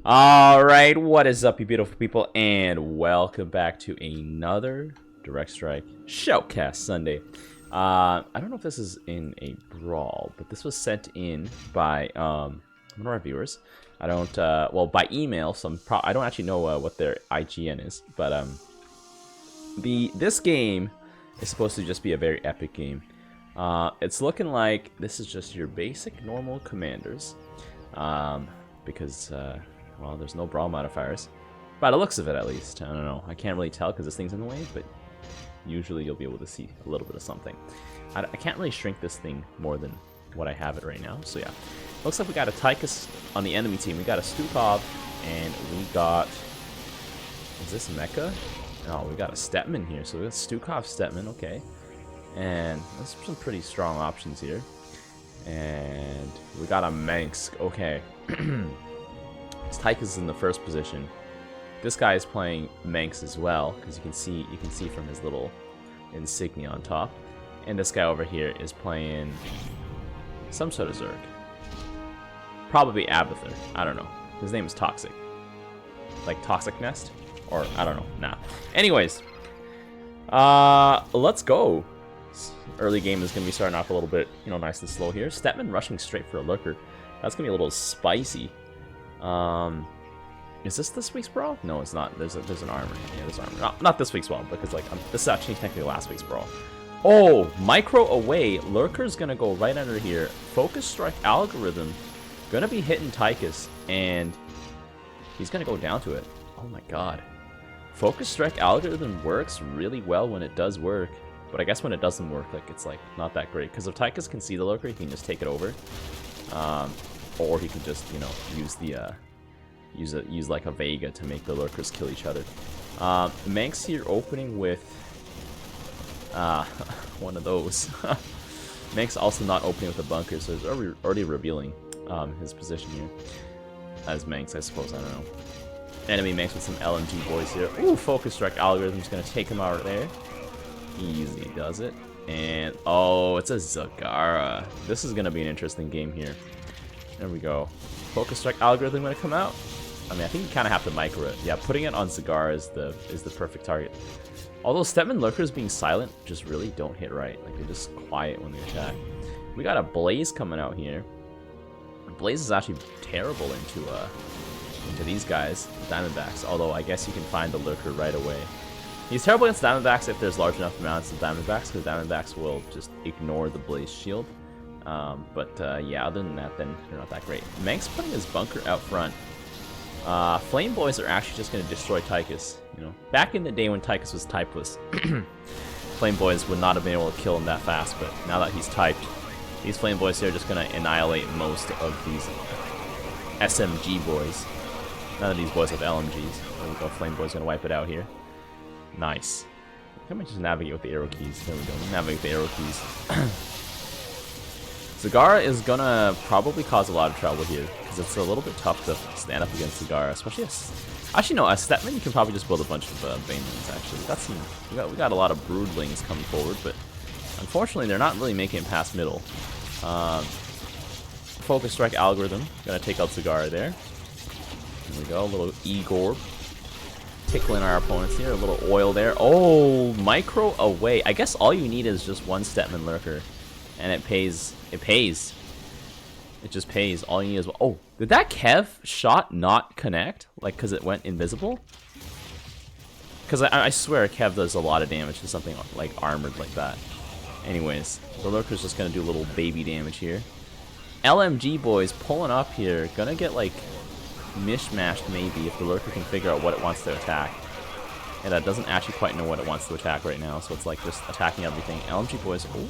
Alright, what is up, you beautiful people, and welcome back to another Direct Strike Shoutcast Sunday. I don't know if this is in a brawl, but this was sent in by one of our viewers. I don't, well, by email, so I don't actually know what their IGN is, but this game is supposed to just be a very epic game. It's looking like this is just your basic normal commanders, because well, there's no brawl modifiers. By the looks of it, at least. I don't know. I can't really tell because this thing's in the way, but usually you'll be able to see a little bit of something. I can't really shrink this thing more than what I have it right now, so yeah. Looks like we got a Tychus on the enemy team. We got a Stukov, and we got... Is this Mecha? No, we got a Stetman here. So we got Stukov, Stetman, okay. And there's some pretty strong options here. And we got a Manx, okay. Tychus is in the first position. This guy is playing Manx as well, because you can see from his little insignia on top. And this guy over here is playing some sort of Zerg. Probably Abathur. I don't know. His name is Toxic. Like Toxic Nest? Or I don't know. Nah. Anyways. Let's go. Early game is gonna be starting off a little bit, nice and slow here. Stetman rushing straight for a lurker. That's gonna be a little spicy. Is this week's brawl? No, it's not. There's an armor. Yeah, there's armor. Not this week's brawl, because like this is actually technically last week's brawl. Oh, micro away. Lurker's gonna go right under here. Focus strike algorithm gonna be hitting Tychus, and he's gonna go down to it. Oh my god. Focus strike algorithm works really well when it does work, but I guess when it doesn't work, like it's like not that great. Because if Tychus can see the lurker, he can just take it over. Or he can just, use the use like a Vega to make the lurkers kill each other. Manx here opening with one of those. Manx also not opening with a bunker, so he's already revealing his position here as Manx, I suppose. I don't know. Enemy Manx with some LMG boys here. Ooh, focus strike algorithm's gonna take him out there. Easy does it. And oh, it's a Zagara. This is gonna be an interesting game here. There we go. Focus strike algorithm gonna come out. I mean, I think you kind of have to micro it. Yeah, putting it on Zagara is the perfect target. Although Stetman lurkers being silent just really don't hit right. Like they're just quiet when they attack. We got a Blaze coming out here. Blaze is actually terrible into these guys, Diamondbacks. Although I guess you can find the lurker right away. He's terrible against Diamondbacks if there's large enough amounts of Diamondbacks, because Diamondbacks will just ignore the Blaze shield. Yeah, other than that, then they're not that great. Manx putting his bunker out front. Flame Boys are actually just going to destroy Tychus. Back in the day when Tychus was typeless, Flame Boys would not have been able to kill him that fast, but now that he's typed, these Flame Boys here are just going to annihilate most of these SMG boys. None of these boys have LMGs. There we go, Flame Boy's going to wipe it out here. Nice. Can we just navigate with the arrow keys? There we go, navigate with the arrow keys. Zagara is gonna probably cause a lot of trouble here, because it's a little bit tough to stand up against Zagara, especially actually no, as Stetman you can probably just build a bunch of Banelings. Actually, we got a lot of Broodlings coming forward, but unfortunately they're not really making it past middle. Focus strike algorithm gonna take out Zagara there. There we go, a little E-Gorb tickling our opponents here, a little oil there. Oh, micro away. I guess all you need is just one Stetman lurker. And it pays. It pays. It just pays. All you need is... Oh, did that Kev shot not connect? Like, because it went invisible? Because I swear Kev does a lot of damage to something like armored like that. Anyways, the lurker's just going to do a little baby damage here. LMG boys pulling up here. Gonna get, like, mishmashed maybe if the lurker can figure out what it wants to attack. And that doesn't actually quite know what it wants to attack right now, so it's like just attacking everything. LMG boys... Oh.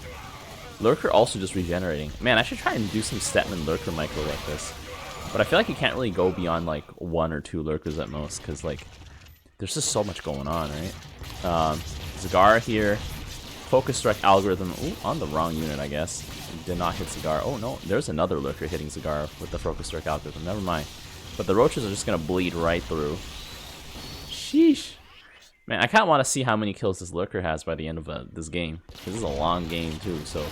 Lurker also just regenerating. Man, I should try and do some Stetman lurker micro like this. But I feel like you can't really go beyond like 1 or 2 lurkers at most, because like there's just so much going on, right? Zagara here. Focus strike algorithm. Ooh, on the wrong unit, I guess. Did not hit Zagara. Oh no, there's another lurker hitting Zagara with the focus strike algorithm. Never mind. But the roaches are just gonna bleed right through. Sheesh. Man, I kind of want to see how many kills this lurker has by the end of this game. This is a long game too, so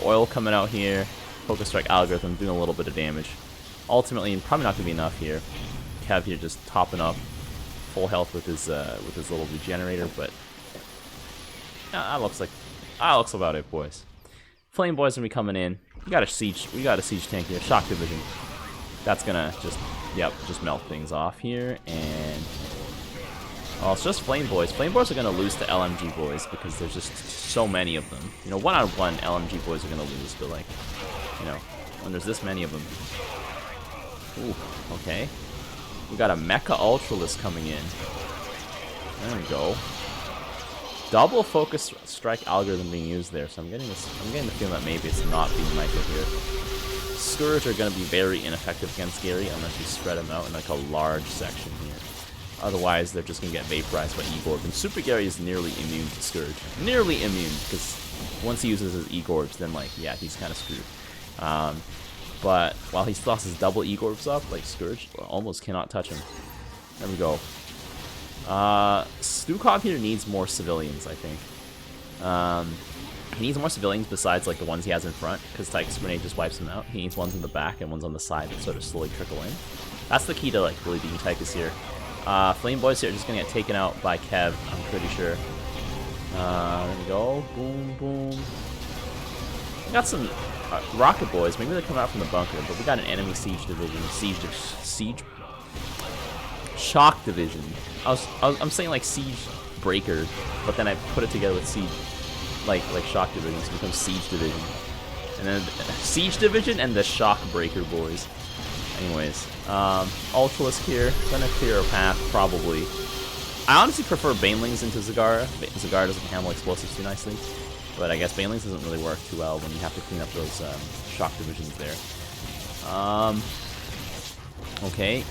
oil coming out here. Focus strike algorithm doing a little bit of damage. Ultimately, probably not going to be enough here. Kev here just topping up full health with his little regenerator, but that looks about it, boys. Flame boys gonna be coming in. We got a siege tank here. Shock division. That's gonna just melt things off here, and well, it's just flame boys. Flame boys are gonna lose to LMG boys because there's just so many of them. You know, 1-on-1 LMG boys are gonna lose, but like, you know, when there's this many of them. Ooh, okay. We got a Mecha Ultralist coming in. There we go. Double focus strike algorithm being used there, so I'm getting the feeling that maybe it's not being micro here. Scourge are going to be very ineffective against Gary unless you spread them out in like a large section here. Otherwise, they're just going to get vaporized by E-Gorb. And Super Gary is nearly immune to Scourge. Nearly immune, because once he uses his E-Gorbs, then like, yeah, he's kind of screwed. But while he still has his double E-Gorbs up, like Scourge almost cannot touch him. There we go. Stukov here needs more civilians, I think. He needs more civilians besides like the ones he has in front, because Tychus Grenade just wipes him out. He needs ones in the back and ones on the side that sort of slowly trickle in. That's the key to like really beating Tychus here. Flame Boys here are just gonna get taken out by Kev, I'm pretty sure. There we go. Boom, boom. We got some Rocket Boys. Maybe they're coming out from the bunker, but we got an enemy siege division. Shock division. I'm saying like siege breaker, but then I put it together with siege, like shock division, so it becomes siege division, and then siege division and the shock breaker boys. Anyways, Ultralisk here, gonna clear a path probably. I honestly prefer Banelings into Zagara. Zagara doesn't handle explosives too nicely, but I guess Banelings doesn't really work too well when you have to clean up those shock divisions there. Okay.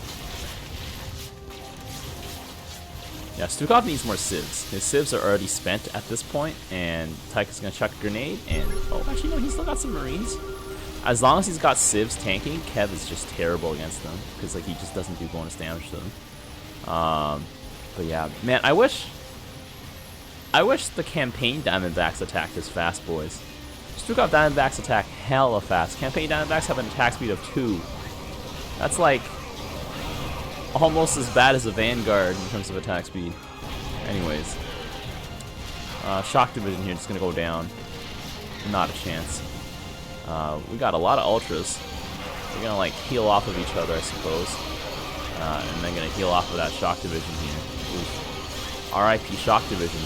Yeah, Stukov needs more civs. His civs are already spent at this point, and Tychus is going to chuck a grenade, and... Oh, actually, no, he's still got some Marines. As long as he's got civs tanking, Kev is just terrible against them, because like he just doesn't do bonus damage to them. But yeah, man, I wish the campaign Diamondbacks attacked as fast, boys. Stukov Diamondbacks attack hella fast. Campaign Diamondbacks have an attack speed of 2. That's like... almost as bad as a Vanguard in terms of attack speed. Anyways. Shock division here just gonna go down. Not a chance. We got a lot of Ultras. They're gonna like heal off of each other, I suppose. And then gonna heal off of that shock division here. Oof. RIP shock division.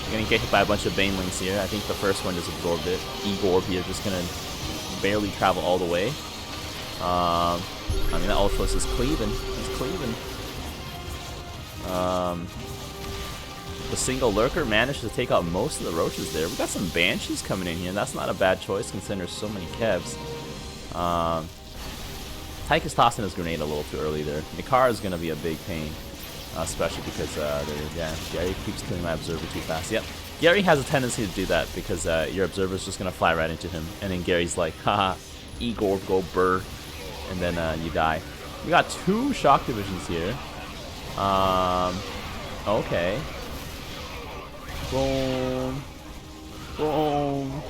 You're gonna get hit by a bunch of Banelings here. I think the first one just absorbed it. E-Gorb here just gonna barely travel all the way. I mean, that Ultras is cleaving. He's cleaving. The single Lurker managed to take out most of the Roaches there. We got some Banshees coming in here. That's not a bad choice considering there's so many Kevs. Tychus tossing his grenade a little too early there. Nikara is going to be a big pain. Especially because, Gary keeps killing my Observer too fast. Yep. Gary has a tendency to do that because your Observer's just going to fly right into him. And then Gary's like, haha, E-Gorb, go burr. And then you die. We got 2 shock divisions here. Okay. Boom. Boom.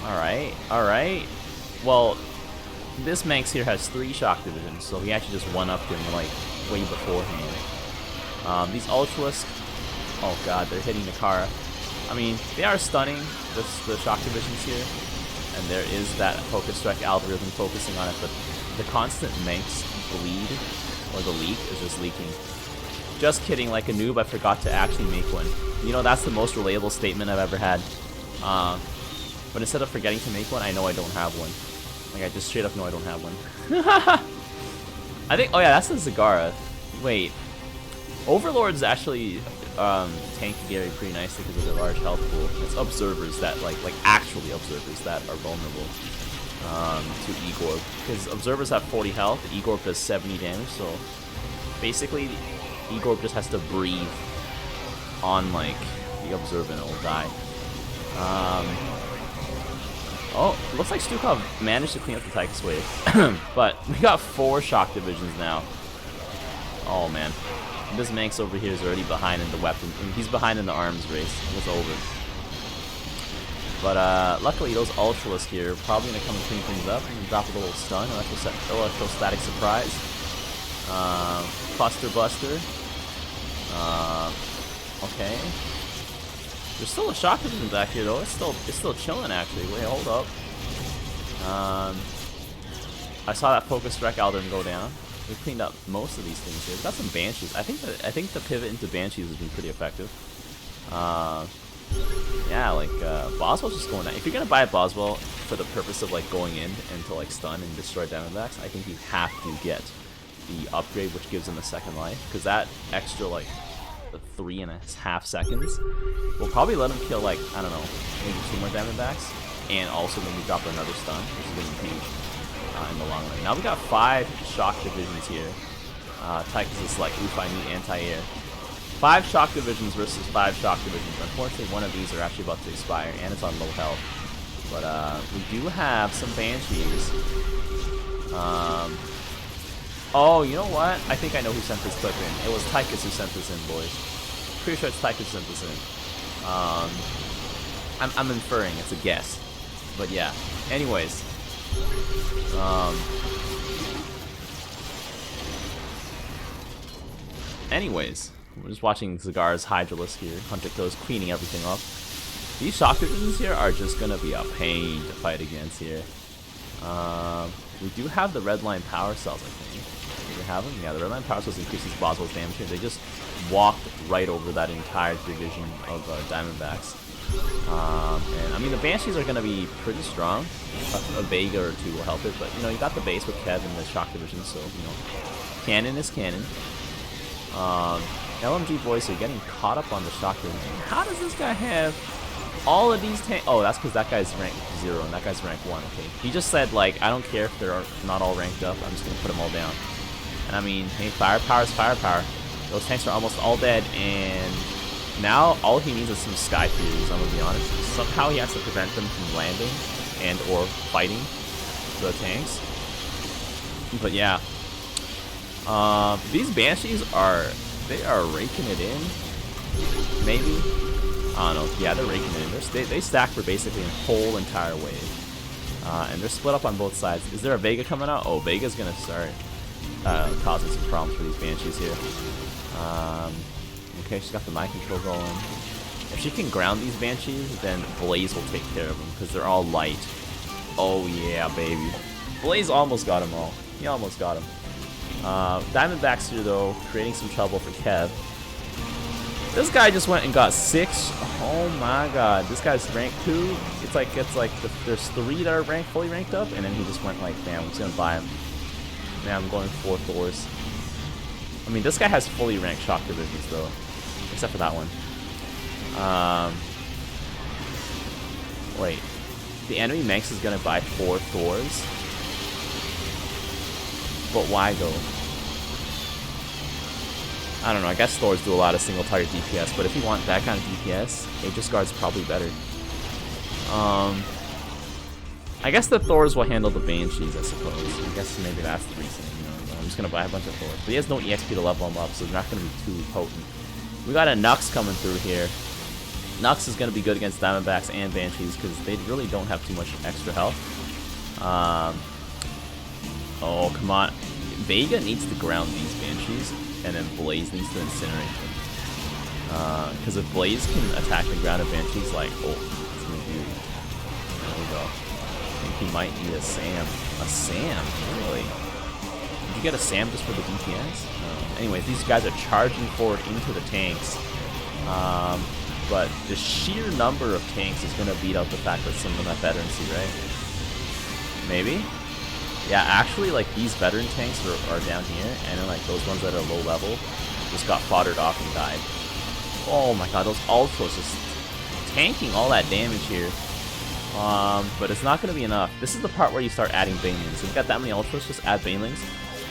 Alright, alright. Well, this Manx here has 3 shock divisions, so he actually just one-upped him like way beforehand. These Ultralisk, oh god, they're hitting Nikara. I mean, they are stunning the shock divisions here. And there is that focus strike algorithm focusing on it, but the constant Manx bleed, or the leak, is just leaking. Just kidding, like a noob, I forgot to actually make one. You know, that's the most relatable statement I've ever had. But instead of forgetting to make one, I know I don't have one. Like, I just straight up know I don't have one. I think, oh yeah, that's the Zagara. Wait. Overlords actually tank Gary pretty nicely because of their large health pool. It's Observers that, like actually Observers that are vulnerable to E-Gorb. Because Observers have 40 health, E-Gorb does 70 damage, so basically E-Gorb just has to breathe on, like, the Observer and it'll die. Oh, looks like Stukov managed to clean up the Tychus wave. But we got 4 shock divisions now. Oh, man. This Manx over here is already behind in the weapon. He's behind in the arms race. It's over. But luckily, those Ultralisk here are probably going to come and clean things up and drop a little stun, electrostatic surprise. Cluster Buster. Okay. There's still a shock division back here though. It's still chilling actually. Wait, hold up. I saw that focus wreck Aldrin go down. We cleaned up most of these things here. We've got some Banshees. I think the pivot into Banshees has been pretty effective. Yeah, like Boswell's just going down. If you're gonna buy a Boswell for the purpose of like going in and to like stun and destroy Diamondbacks, I think you have to get the upgrade, which gives him a second life, because that extra like 3.5 seconds will probably let him kill like, I don't know, maybe 2 more Diamondbacks, and also maybe drop another stun, which is gonna be huge in the long run. Now we got 5 shock divisions here. Tychus is like, oof, I need anti-air. 5 shock divisions versus 5 shock divisions. Unfortunately, one of these are actually about to expire, and it's on low health. But we do have some Banshees. Oh, you know what? I think I know who sent this clip in. It was Tychus who sent this in, boys. Pretty sure it's Tychus who sent this in. I'm inferring. It's a guess. But yeah. Anyways. We're just watching Zagar's Hydralisk here. Hunter Killer's cleaning everything up. These shock divisions here are just gonna be a pain to fight against here. We do have the red line power cells, I think. Do we have them? Yeah, the red line power cells increases Boswell's damage here. They just walked right over that entire division of Diamondbacks. And I mean, the Banshees are gonna be pretty strong. A Vega or 2 will help it, but you know, you got the base with Kev in the shock division, so you know, cannon is cannon. LMG boys are getting caught up on the shock division. How does this guy have all of these tanks? Oh, that's because that guy's rank 0 and that guy's rank 1. Okay, he just said like, I don't care if they're not all ranked up. I'm just gonna put them all down. And I mean, hey, firepower is firepower. Those tanks are almost all dead, and now all he needs is some Sky Furies. I'm gonna be honest. Somehow he has to prevent them from landing and or fighting the tanks. But yeah, these Banshees are raking it in. Maybe. I don't know. Yeah, they're raking it in. They stack for basically a whole entire wave. And they're split up on both sides. Is there a Vega coming out? Oh, Vega's gonna start causing some problems for these Banshees here. Okay, she's got the mind control going. If she can ground these Banshees, then Blaze will take care of them because they're all light. Oh yeah, baby. Blaze almost got them all. He almost got them. Diamondbacks here though, creating some trouble for Kev. This guy just went and got 6. Oh my god, this guy's rank 2. It's like there's 3 that are fully ranked up, and then he just went like, damn, I'm just gonna buy him. Man, I'm going 4 Thors. I mean, this guy has fully ranked shock divisions though, except for that one. Wait, the enemy Manx is gonna buy 4 Thors, but why though? I don't know, I guess Thors do a lot of single target DPS, but if you want that kind of DPS, Aegis Guard's probably better. I guess the Thors will handle the Banshees, I suppose. I guess maybe that's the reason, you know. I'm just gonna buy a bunch of Thors. But he has no EXP to level him up, so they're not gonna be too potent. We got a Nux coming through here. Nux is gonna be good against Diamondbacks and Banshees, because they really don't have too much extra health. Oh, come on. Vega needs to ground these Banshees, and then Blaze needs to incinerate them. Because if Blaze can attack the grounded Banshees, like, oh, it's gonna be... There we go. I think he might need a Sam. A Sam? Really? Did you get a Sam just for the DPS? No. Anyways, these guys are charging forward into the tanks. But the sheer number of tanks is gonna beat out the fact that some of them have veterancy, right? Maybe? Yeah, actually, like, these veteran tanks are down here, and then, like, those ones that are low level just got foddered off and died. Oh my god, those Ultras just tanking all that damage here. But it's not going to be enough. This is the part where you start adding Banelings. If you've got that many Ultras, just add Banelings.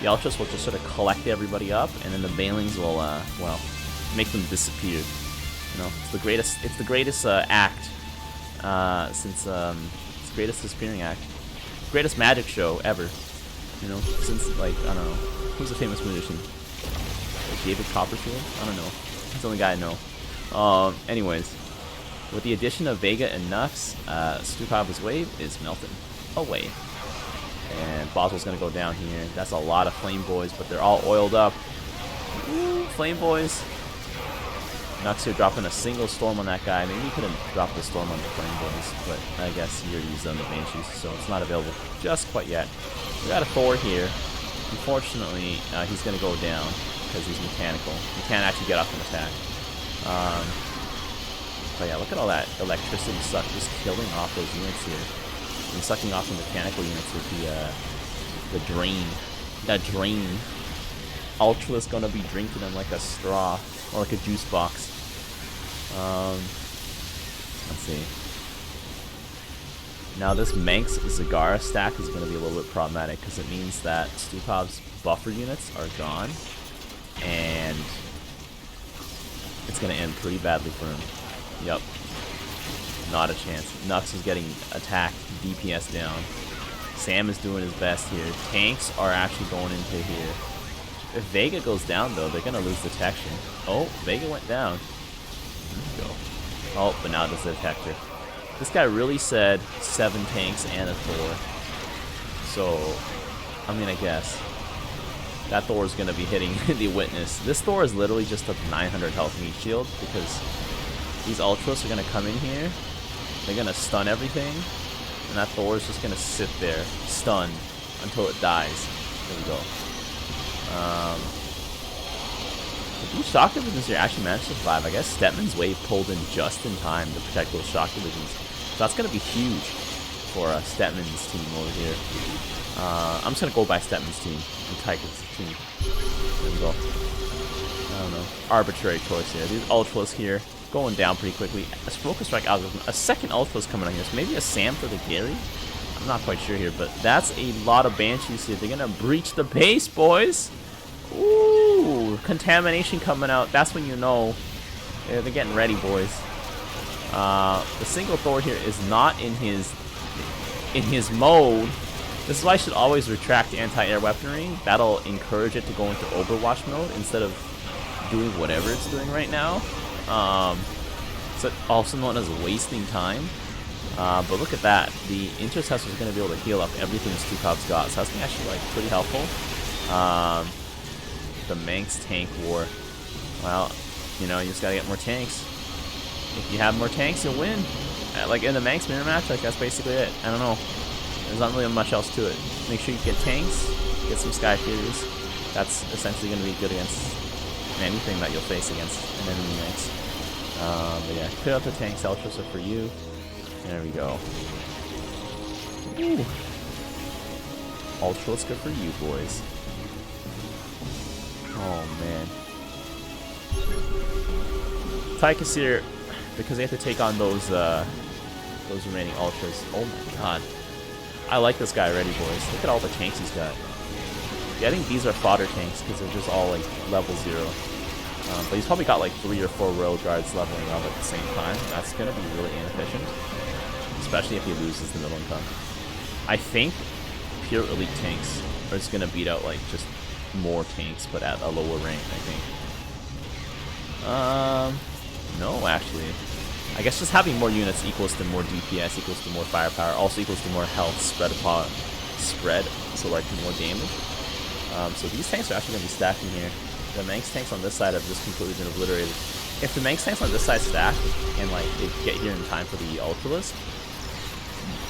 The Ultras will just sort of collect everybody up, and then the Banelings will, well, make them disappear. You know, it's the greatest act since, it's the greatest disappearing act. Greatest magic show ever, you know, since, like, I don't know, who's a famous musician? Like David Copperfield? I don't know. That's the only guy I know. Anyways, with the addition of Vega and Nux, Stukava's wave is melting away. And Boswell's gonna go down here. That's a lot of Flame Boys, but they're all oiled up. Ooh, Flame Boys. Nux here dropping a single Storm on that guy. Maybe he could have dropped the Storm on the Flame Boys, but I guess he already used on the Banshees, so it's not available just quite yet. We got a Thor here. Unfortunately, he's gonna go down because he's mechanical. He can't actually get off an attack. But yeah, look at all that electricity suck just killing off those units here. And sucking off the mechanical units with the drain. That drain. Ultra's gonna be drinking them like a straw. Or like a juice box. Let's see. Now this Manx Zagara stack is gonna be a little bit problematic because it means that Stukov's buffer units are gone. And it's gonna end pretty badly for him. Yep. Not a chance. Nux is getting attacked, DPS down. Sam is doing his best here. Tanks are actually going into here. If Vega goes down, though, they're going to lose detection. Oh, Vega went down. There we go. Oh, but now there's the detector. This guy really said 7 tanks and a Thor. So, I mean, I guess. That Thor is going to be hitting the Witness. This Thor is literally just a 900 health meat shield because these Ultras are going to come in here. They're going to stun everything. And that Thor is just going to sit there, stunned, until it dies. There we go. These shock divisions here actually managed to survive. I guess Stepman's wave pulled in just in time to protect those shock divisions. So that's going to be huge for Stepman's team over here. I'm just going to go by Stepman's team and Tyke's team. There we go. I don't know. Arbitrary choice here. These Ultras here going down pretty quickly. A Focus Strike algorithm. A second Ultra's coming on here. So maybe a Sam for the Gary? I'm not quite sure here, but that's a lot of Banshees here. They're going to breach the base, boys. Ooh, contamination coming out. That's when you know they're getting ready, boys. The single Thor here is not in his mode. This is why I should always retract anti-air weaponry. That'll encourage it to go into Overwatch mode instead of doing whatever it's doing right now. So also known as wasting time. But look at that. The Intercessor is going to be able to heal up everything Stukov's got. So that's actually like pretty helpful. The Manx tank war. Well, you know, you just gotta get more tanks. If you have more tanks, you'll win. Like in the Manx mirror match, like that's basically it. I don't know. There's not really much else to it. Make sure you get tanks, get some Sky Furies. That's essentially gonna be good against anything that you'll face against an enemy Manx. But yeah, clear out the tanks. Ultras are for you. There we go. Ooh. Ultra's good for you, boys. Oh man. Tychus here, because they have to take on those remaining Ultras. Oh my god. I like this guy already, boys. Look at all the tanks he's got. Yeah, I think these are fodder tanks because they're just all like level 0. But he's probably got like 3 or 4 rail guards leveling up at the same time. That's gonna be really inefficient. Especially if he loses the middle income. I think pure elite tanks are just gonna beat out like just more tanks, but at a lower rank, I think. No, actually. I guess just having more units equals to more DPS, equals to more firepower, also equals to more health spread, so like more damage. So these tanks are actually going to be stacking here. The Manx tanks on this side have just completely been obliterated. If the Manx tanks on this side stack, and like they get here in time for the Ultralisk,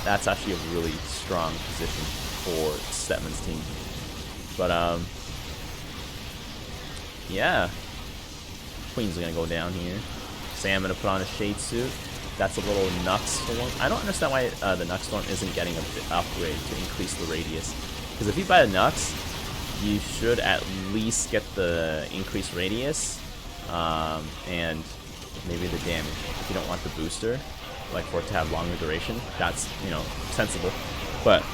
that's actually a really strong position for Stepman's team. But yeah, Queen's gonna go down here. Sam gonna put on a Shade Suit. That's a little Nux Storm. I don't understand why the Nux Storm isn't getting an upgrade to increase the radius. Because if you buy a Nux, you should at least get the increased radius and maybe the damage. If you don't want the booster, like for it to have longer duration, that's, you know, sensible. But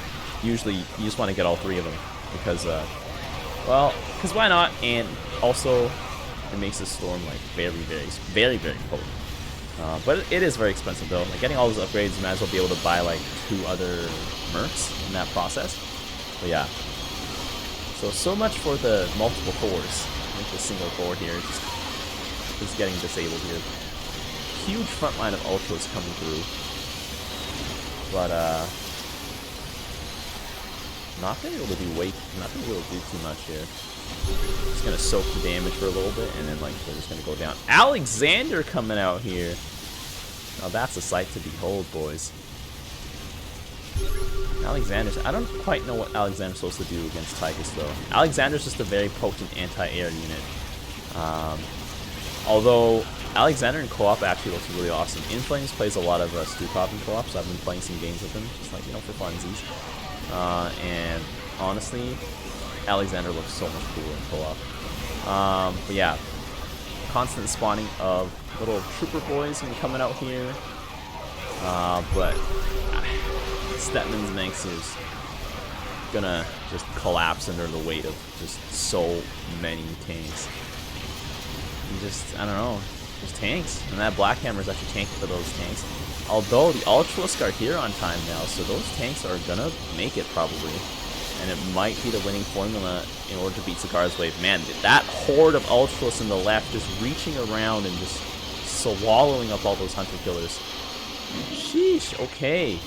usually you just want to get all 3 of them because, well, because why not? And also, it makes the Storm like very potent. But it is very expensive though. Like getting all those upgrades, you might as well be able to buy like 2 other mercs in that process. But yeah. So much for the multiple Thors. I think the single Thor here is getting disabled here. Huge front line of Ultras coming through. But not gonna be able to do not gonna be able to do too much here. Just gonna soak the damage for a little bit, and then like they're just gonna go down. Alexander coming out here. Now that's a sight to behold, boys. Alexander's, I don't quite know what Alexander's supposed to do against Tychus though. Alexander's just a very potent anti-air unit. Although Alexander in co-op actually looks really awesome. Inflames plays a lot of Stukov in co-op, so I've been playing some games with him, just like, you know, for funsies. And honestly, Alexander looks so much cooler in co-op. But yeah, constant spawning of little trooper boys coming out here. But Stetman's Manx is gonna just collapse under the weight of just so many tanks. And just, I don't know, just tanks. And that Black Hammer is actually tanking for those tanks. Although the Ultralisk are here on time now, so those tanks are gonna make it probably. And it might be the winning formula in order to beat Zagar's wave. Man, that horde of Ultralisks in the left just reaching around and just swallowing up all those Hunter Killers. Sheesh, okay.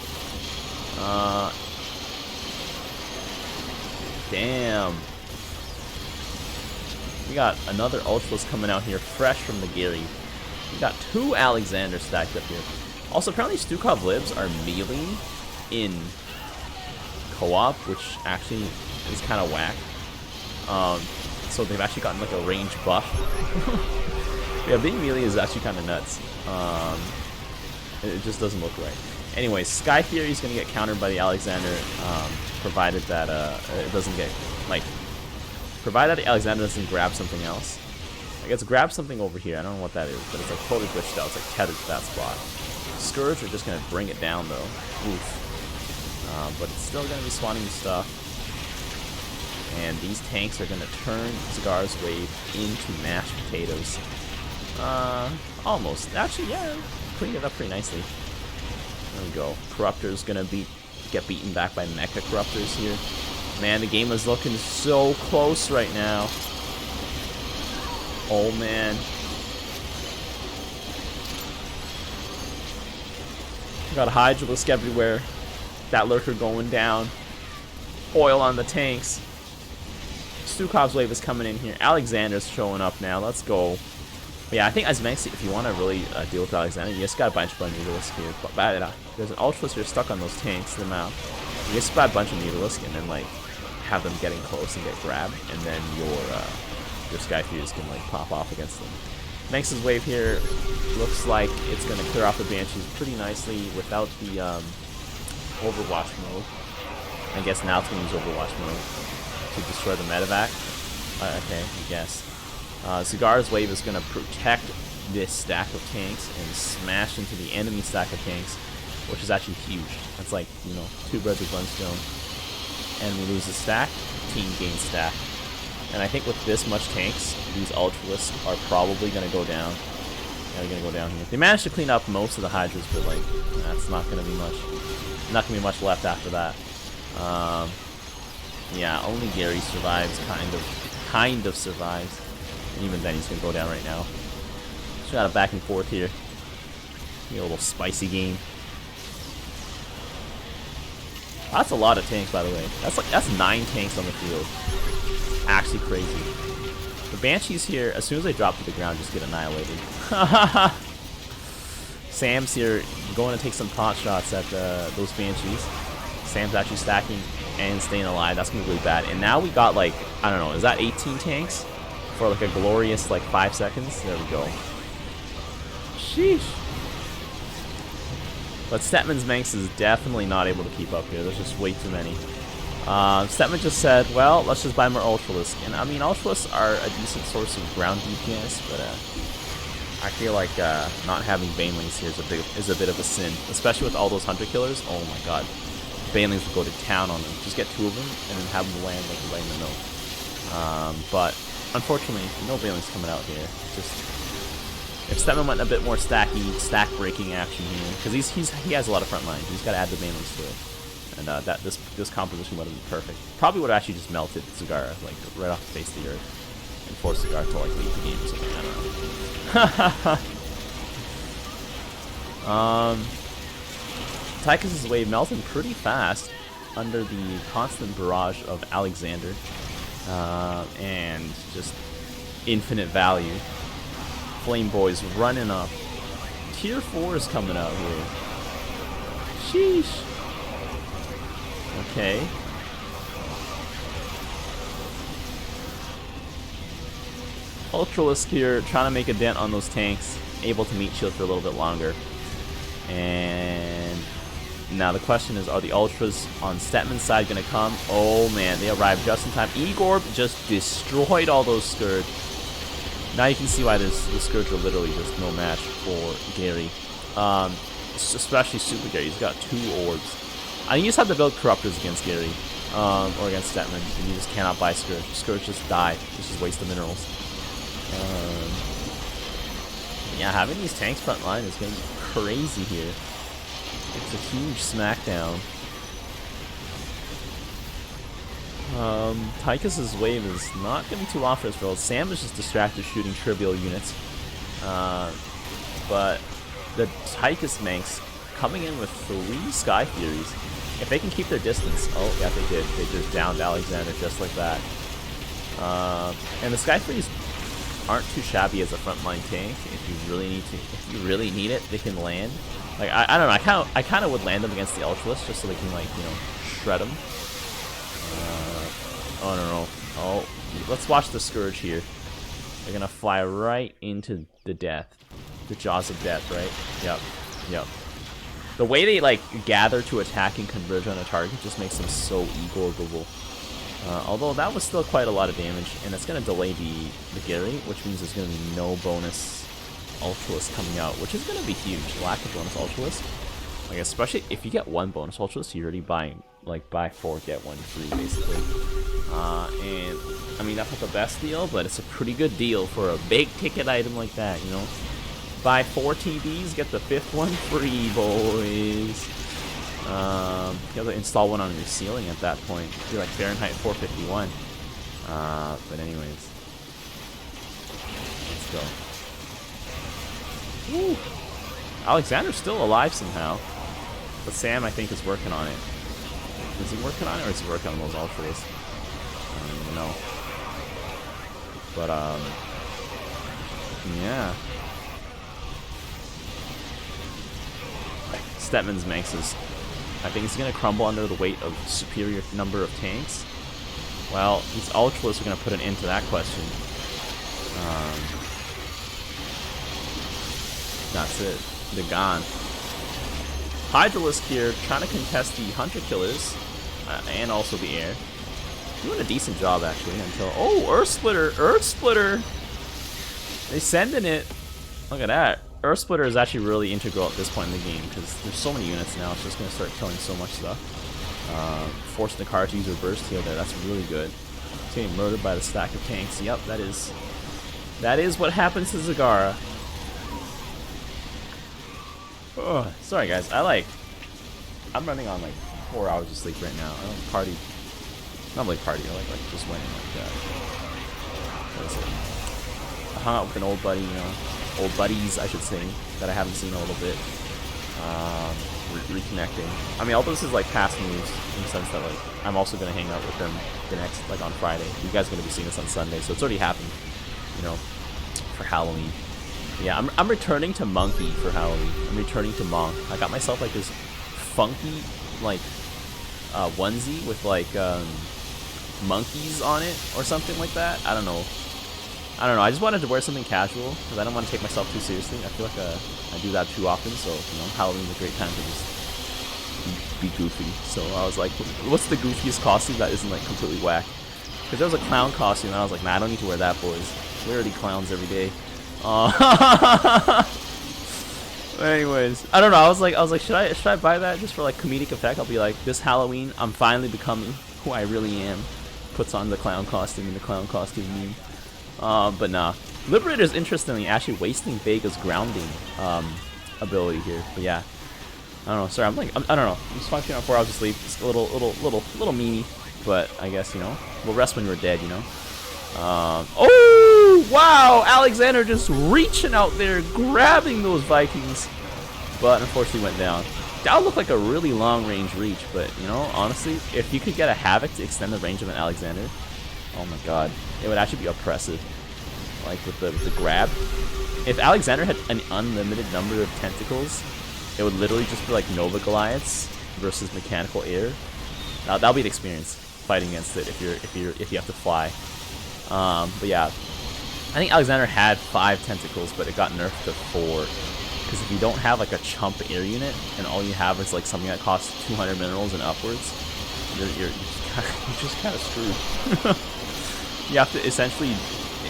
Damn. We got another Ultralisk coming out here fresh from the Gary. We got 2 Alexanders stacked up here. Also, apparently Stukov Libs are melee in co-op, which actually is kind of whack. So they've actually gotten like a range buff. Yeah, being melee is actually kind of nuts. It just doesn't look right. Anyway, Sky Fury is going to get countered by the Alexander, provided that it doesn't get, like, provided that the Alexander doesn't grab something else. Like, it's grab something over here. I don't know what that is, but it's like totally glitched out. It's like tethered to that spot. Scourge are just going to bring it down, though. Oof. But it's still going to be spawning stuff. And these tanks are going to turn Zagar's wave into mashed potatoes. Almost. Actually, yeah, cleaned it up pretty nicely. There we go. Corruptor's going to get beaten back by Mecha Corruptors here. Man, the game is looking so close right now. Oh, man. Got Hydralisk everywhere. That Lurker going down. Oil on the tanks. Stukov's wave is coming in here. Alexander's showing up now. Let's go. But yeah, I think as Maxi, if you want to really deal with Alexander, you just got a bunch of Needlelisk here. There's an Ultralisk here stuck on those tanks in the map. You just got a bunch of Needlelisk and then like have them getting close and get grabbed, and then your Sky Fuse can like pop off against them. Max's wave here looks like it's going to clear off the Banshees pretty nicely without the Overwatch mode. I guess now it's going to use Overwatch mode to destroy the medevac. Okay, I guess. Zagar's wave is going to protect this stack of tanks and smash into the enemy stack of tanks, which is actually huge. That's like, you know, 2 birds with 1 stone. Enemy loses stack, team gains stack. And I think with this much tanks, these Ultralisks are probably going to go down. Yeah, they're going to go down here. They managed to clean up most of the Hydras, but like, that's not going to be much. Not going to be much left after that. Yeah, only Gary survives, kind of survives. And even then, he's going to go down right now. Just got a back and forth here. A little spicy game. That's a lot of tanks, by the way. That's 9 tanks on the field. Actually crazy. The Banshees here, as soon as they drop to the ground, just get annihilated. Sam's here going to take some pot shots at those Banshees. Sam's actually stacking and staying alive. That's going to be really bad. And now we got like, I don't know, is that 18 tanks? For like a glorious like 5 seconds. There we go. Sheesh. But Stetman's Manx is definitely not able to keep up here. There's just way too many. Stetman just said, well, let's just buy more Ultralisk. And I mean, Ultralisks are a decent source of ground DPS, but I feel like not having Banelings here is a bit of a sin. Especially with all those Hunter Killers. Oh my god. Banelings will go to town on them. Just get 2 of them and then have them land like right in the middle. But unfortunately, no Banelings coming out here. Just if Stetman went a bit more stack breaking action here, because he has a lot of front line. He's got to add the Banelings to it. And this composition would have been perfect. Probably would have actually just melted Zagar like right off the face of the earth and forced Zagar to like leave the game or something. I don't know. Tychus' wave melting pretty fast. under the constant barrage of Alexander and just infinite value. Flame Boy's running up. Tier 4 is coming out here. Sheesh. Okay. Ultralisk here, trying to make a dent on those tanks. Able to meat shield for a little bit longer. And now the question is, are the Ultras on Stetman's side going to come? Oh man, they arrived just in time. Igor just destroyed all those Scourge. Now you can see why the Scourge are literally just no match for Gary. Especially Super Gary. He's got 2 orbs. I think you just have to build Corruptors against Gary. Or against Stetman. And you just cannot buy Scourge. Scourge just die. It's just waste of minerals. Yeah, having these tanks front line is going to be crazy here. It's a huge smackdown. Tychus's wave is not going to be too long for this world. Sam is just distracted shooting trivial units. But the Tychus Manx coming in with 3 Sky Furies. If they can keep their distance. Oh, yeah, they did. They just downed Alexander just like that. And the Sky Furies aren't too shabby as a frontline tank. If you really need it, they can land. Like I don't know. I kind of would land them against the Ultralisk just so they can, like, you know, shred them. Oh no. Oh, let's watch the Scourge here. They're gonna fly right into the death, the jaws of death, right? Yep. The way they like gather to attack and converge on a target just makes them so ego-able. Although that was still quite a lot of damage, and it's going to delay the Gary, which means there's going to be no bonus Ultralisk coming out, which is going to be huge. Lack of bonus Ultralisk. Like, especially if you get 1 bonus Ultralisk, you're already buying, like, buy 4, get 1 free, basically. And, I mean, that's not the best deal, but it's a pretty good deal for a big ticket item like that, you know? Buy 4 TVs, get the 5th one free, boys. You have to install one on your ceiling at that point. It'd be like Fahrenheit 451. But anyways. Let's go. Woo! Alexander's still alive somehow. But Sam, I think, is working on it. Is he working on it, or is he working on those Ultras? I don't even know. But, yeah. Stetman's Manx is, I think, he's going to crumble under the weight of superior number of tanks. Well, these Ultralists are going to put an end to that question. That's it. They're gone. Hydralisk here, trying to contest the Hunter Killers, and also the air. Doing a decent job, actually, until... Oh, Earth Splitter! Earth Splitter! They sending it! Look at that. Earth Splitter is actually really integral at this point in the game, because there's so many units now, it's just going to start killing so much stuff. Forcing the card to use a burst heal there, that's really good. It's getting murdered by the stack of tanks. Yep, that is what happens to Zagara. Oh, sorry guys, I'm running on like 4 hours of sleep right now. I don't party, not really party, I like just went like what is it? I hung out with an old buddy, you know, old buddies I should say, that I haven't seen in a little bit. Reconnecting. I mean, although this is like past news in the sense that like I'm also gonna hang out with them the next, like on Friday. You guys are gonna be seeing this on Sunday, so it's already happened, you know, for Halloween. Yeah, I'm returning to Monkey for Halloween. I'm returning to Monk. I got myself like this funky like onesie with like monkeys on it or something like that. I don't know. I just wanted to wear something casual because I don't want to take myself too seriously. I feel like I do that too often, so you know, Halloween's a great time to just be goofy. So I was like, what's the goofiest costume that isn't like completely whack? Because there was a clown costume, and I was like, nah, I don't need to wear that, boys. We're already clowns every day. Anyways, I don't know. I was like, should I buy that just for like comedic effect? I'll be like, this Halloween, I'm finally becoming who I really am. Puts on the clown costume and the clown costume meme. But nah. Liberator's interestingly actually wasting Vega's grounding ability here. But yeah, I don't know. Sorry, I don't know. I'm just functioning on 4 hours of sleep. It's a little meanie, but I guess, you know, we'll rest when we're dead, you know. Oh wow! Alexander just reaching out there, grabbing those Vikings, but unfortunately went down. That would look like a really long-range reach, but, you know, honestly, if you could get a Havoc to extend the range of an Alexander, oh my god, it would actually be oppressive. Like, with the grab. If Alexander had an unlimited number of tentacles, it would literally just be like Nova Goliaths versus Mechanical Air. That'll be the experience, fighting against it if you have to fly. But yeah, I think Alexander had 5 tentacles, but it got nerfed to 4. Because if you don't have like a chump air unit, and all you have is like something that costs 200 minerals and upwards, you're just kind of screwed. You have to essentially,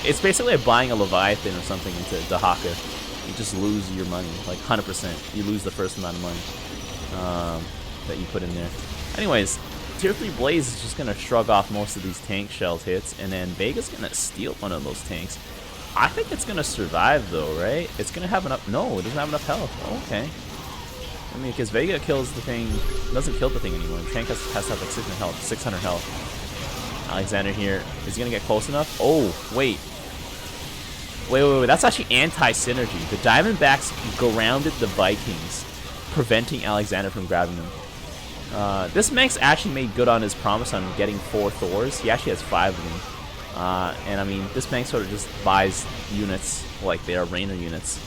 it's basically like buying a Leviathan or something into Dahaka. You just lose your money, like 100%. You lose the first amount of money that you put in there. Anyways, Tier 3 Blaze is just going to shrug off most of these tank shells hits, and then Vega's going to steal one of those tanks. I think it's going to survive though, right? It's going to have enough, no, it doesn't have enough health. Oh, okay. I mean, because Vega kills the thing, doesn't kill the thing anymore. The tank has to have like 600 health. Alexander here, is he going to get close enough? Oh, wait. Wait, that's actually anti-synergy. The Diamondbacks grounded the Vikings, preventing Alexander from grabbing them. This Manx actually made good on his promise on getting 4 Thors. He actually has 5 of them. And I mean, this Manx sort of just buys units like they are Rainer units.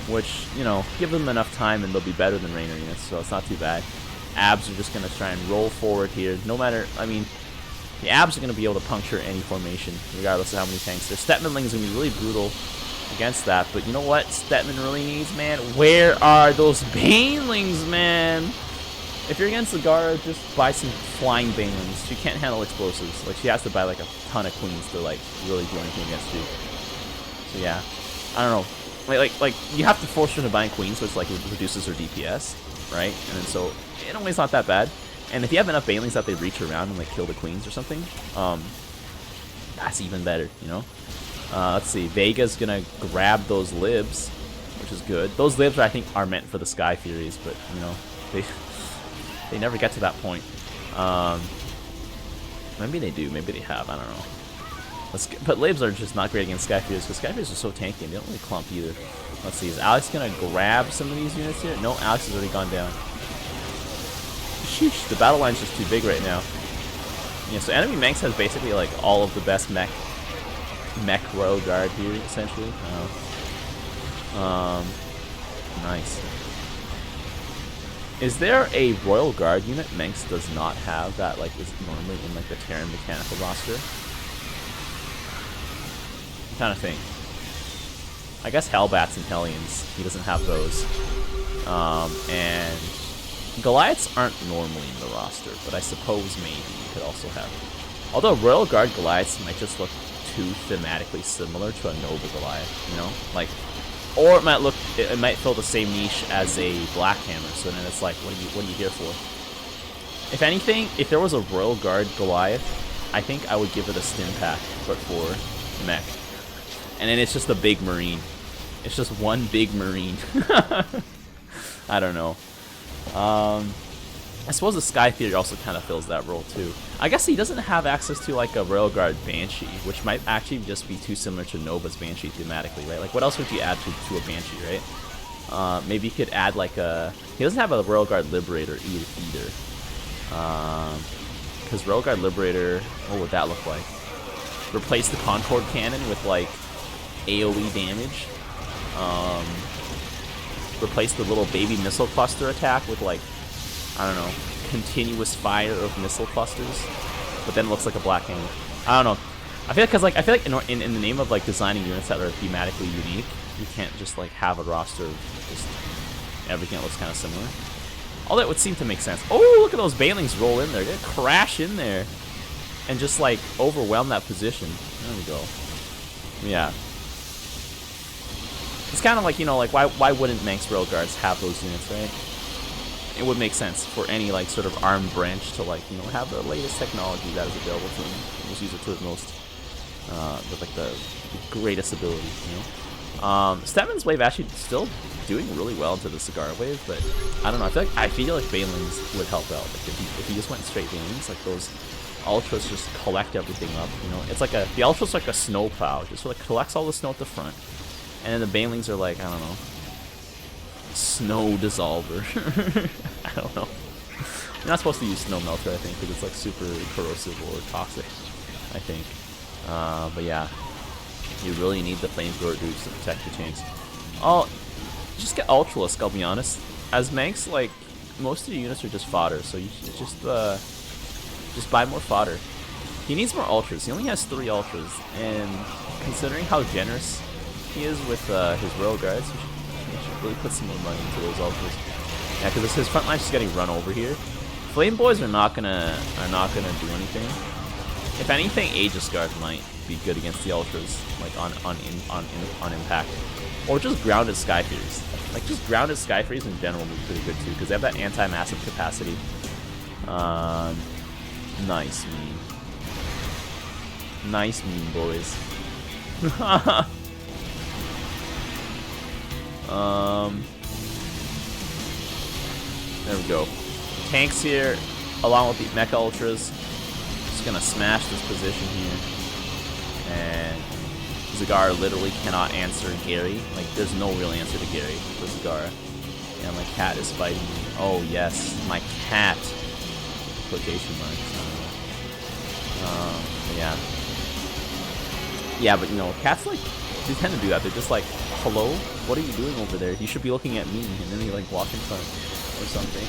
Which, you know, give them enough time and they'll be better than Rainer units, so it's not too bad. Abs are just going to try and roll forward here. No matter, I mean, the Abs are going to be able to puncture any formation, regardless of how many tanks. Their Stetmanling is going to be really brutal against that, but you know what Stetman really needs, man? Where are those Banelings, man? If you're against the guard, just buy some flying Banelings. She can't handle explosives. Like, she has to buy like a ton of queens to like really do anything against you. So yeah, I don't know. Like you have to force her to buy queens, so it's like it reduces her DPS, right? And then so in a way it's not that bad. And if you have enough Banelings that they reach around and like kill the queens or something, that's even better, you know? Let's see, Vega's gonna grab those libs, which is good. Those libs I think are meant for the Sky Furies, but you know, they never get to that point. Maybe they do, maybe they have, I don't know. But libs are just not great against Sky Furies, because Sky Furies are so tanky and they don't really clump either. Let's see, is Alex gonna grab some of these units here? No, Alex has already gone down. Sheesh, the battle line's just too big right now. Yeah, so enemy Manx has basically like all of the best mech Royal Guard here, essentially. Nice. Is there a Royal Guard unit Manx does not have that like is normally in like the Terran mechanical roster? I'm trying to think. I guess Hellbats and Hellions, he doesn't have those. And Goliaths aren't normally in the roster, but I suppose maybe you could also have. Although Royal Guard Goliaths might just look too thematically similar to a Nova Goliath, you know? Like, or it might look, it might fill the same niche as a Black Hammer, so then it's like, what are you here for? If anything, if there was a Royal Guard Goliath, I think I would give it a stim pack, but for mech. And then it's just a big Marine. It's just one big Marine. I don't know. I suppose the Sky Theater also kind of fills that role too. I guess he doesn't have access to like a Railguard Banshee, which might actually just be too similar to Nova's Banshee thematically, right? Like what else would you add to a Banshee, right? Maybe you could add like a... He doesn't have a Railguard Liberator either. Because Railguard Liberator, what would that look like? Replace the Concord Cannon with like AoE damage. Replace the little baby missile cluster attack with like, I don't know, continuous fire of missile clusters, but then it looks like a Black Hammer. I don't know. I feel like in the name of like designing units that are thematically unique, you can't just like have a roster of just everything that looks kind of similar. Although it would seem to make sense. Oh, look at those Banelings roll in there. They crash in there and just like overwhelm that position. There we go. Yeah. It's kind of like, you know, like why wouldn't Manx Railguards have those units, right? It would make sense for any like sort of armed branch to like, you know, have the latest technology that is available to them. Just use it to its most, with like the greatest ability, you know. Stetman's Wave actually still doing really well into the Cigar Wave, but I don't know. I feel like Banelings would help out. Like if he just went straight Banelings, like those Ultras just collect everything up, you know. It's like the Ultra's like a snow plow, just sort of collects all the snow at the front. And then the Banelings are like, I don't know. Snow Dissolver. I don't know. You're not supposed to use Snow Melter, I think, because it's like super corrosive or toxic, I think. But yeah, you really need the Flamethrower dudes to protect the tanks. Oh, just get Ultralisk, I'll be honest. As Manx, like, most of your units are just fodder, so you should just buy more fodder. He needs more Ultras. He only has 3 Ultras, and considering how generous he is with his Royal Guards, he should really put some more money into those Ultras. Yeah, because his front line's just getting run over here. Flame Boys are not gonna do anything. If anything, Aegis Guard might be good against the Ultras, like on impact, or just Grounded Skyfuries. Like just Grounded Skyfuries in general would be pretty good too, because they have that anti-massive capacity. Nice meme. Nice meme, boys. There we go. Tanks here, along with the Mecha Ultras. Just gonna smash this position here. And Zagara literally cannot answer Gary. Like, there's no real answer to Gary for Zagara. And my cat is fighting me. Oh, yes, my cat. Quotation marks. But yeah. Yeah, but you know, cats like, they tend to do that. They're just like, hello? What are you doing over there? You should be looking at me. And then they like walk in front or something.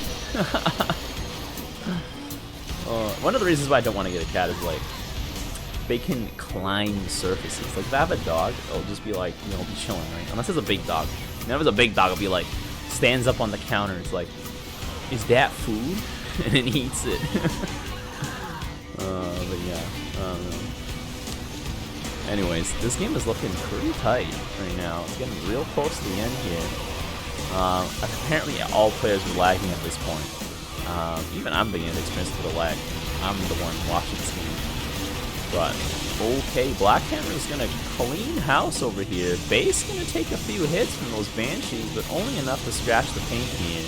One of the reasons why I don't want to get a cat is like, they can climb surfaces. Like if I have a dog, it'll just be like, you know, be chilling, right? Unless it's a big dog. And if it's a big dog, it'll be like, stands up on the counter. It's like, is that food? And then eats it. But yeah, I don't know. Anyways, this game is looking pretty tight right now. It's getting real close to the end here. Apparently all players are lagging at this point. Even I'm beginning to experience a bit of lag. I'm the one watching this game. But, okay, Black Hammer is going to clean house over here. Base going to take a few hits from those Banshees, but only enough to scratch the paint here.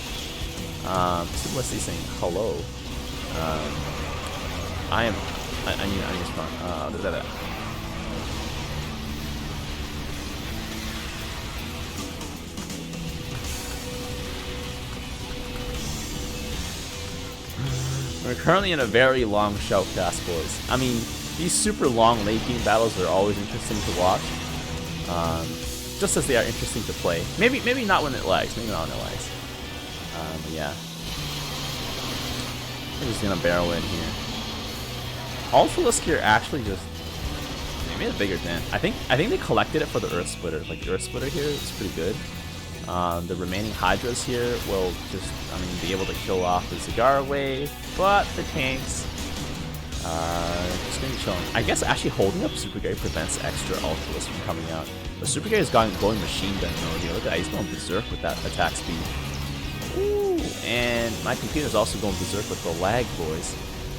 Simplicity saying hello. I need to respond. We're currently in a very long Shoutcast, boys. I mean, these super long late game battles are always interesting to watch. Just as they are interesting to play. Maybe not when it lags. Maybe not when it lags. But yeah. We're just gonna barrel in here. Ultralisk here actually just they made a bigger dent. I think they collected it for the Earth Splitter. Like the Earth Splitter here is pretty good. The remaining Hydras here will just, be able to kill off the Zagara wave, but the tanks just gonna be chilling. I guess actually holding up Super Gary prevents extra Ultralisk from coming out. But Super Gary is going machine gun mode here. Look at that, he's going berserk with that attack speed. Ooh, and my computer's also going berserk with the lag, boys.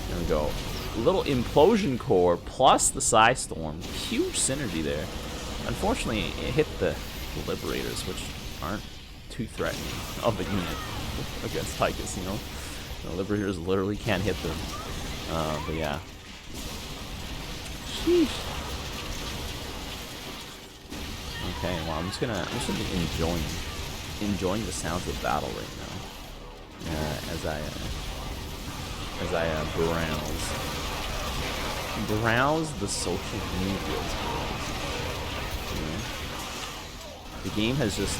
There we go. Little Implosion Core plus the Psy Storm. Huge synergy there. Unfortunately, it hit the Liberators, which aren't too threatening of a unit against Tychus, you know? The Liberators literally can't hit them. But yeah. Sheesh. Okay, well I'm just gonna be enjoying the sounds of battle right now. As I browse the social medias. Yeah. The game has just